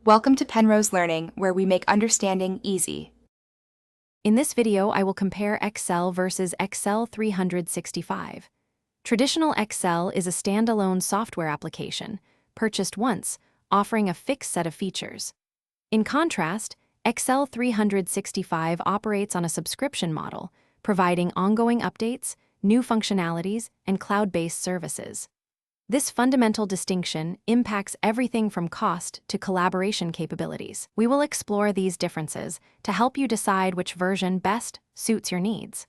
Welcome to Penrose Learning, where we make understanding easy. In this video, I will compare Excel versus Excel 365. Traditional Excel is a standalone software application, purchased once, offering a fixed set of features. In contrast, Excel 365 operates on a subscription model, providing ongoing updates, new functionalities, and cloud-based services. This fundamental distinction impacts everything from cost to collaboration capabilities. We will explore these differences to help you decide which version best suits your needs.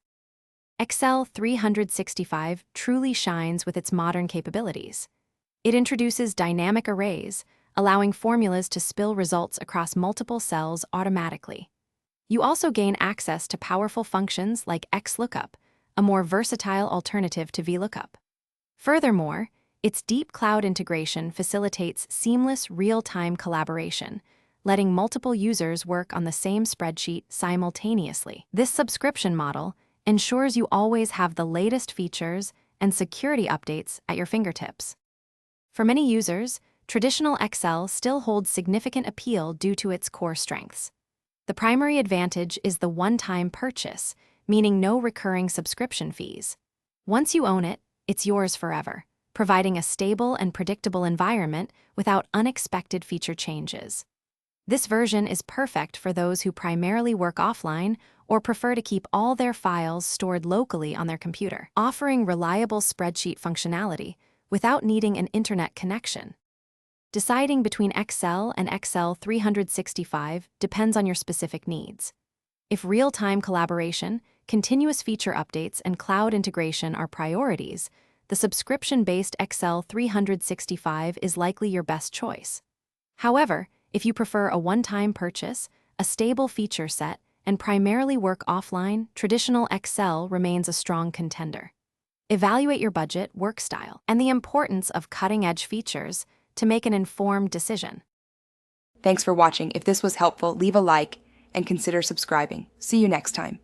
Excel 365 truly shines with its modern capabilities. It introduces dynamic arrays, allowing formulas to spill results across multiple cells automatically. You also gain access to powerful functions like XLOOKUP, a more versatile alternative to VLOOKUP. Furthermore, its deep cloud integration facilitates seamless real-time collaboration, letting multiple users work on the same spreadsheet simultaneously. This subscription model ensures you always have the latest features and security updates at your fingertips. For many users, traditional Excel still holds significant appeal due to its core strengths. The primary advantage is the one-time purchase, meaning no recurring subscription fees. Once you own it, it's yours forever, providing a stable and predictable environment without unexpected feature changes. This version is perfect for those who primarily work offline or prefer to keep all their files stored locally on their computer, offering reliable spreadsheet functionality without needing an internet connection. Deciding between Excel and Excel 365 depends on your specific needs. If real-time collaboration, continuous feature updates, and cloud integration are priorities, the subscription-based Excel 365 is likely your best choice. However, if you prefer a one-time purchase, a stable feature set, and primarily work offline, traditional Excel remains a strong contender. Evaluate your budget, work style, and the importance of cutting-edge features to make an informed decision. Thanks for watching. If this was helpful, leave a like and consider subscribing. See you next time.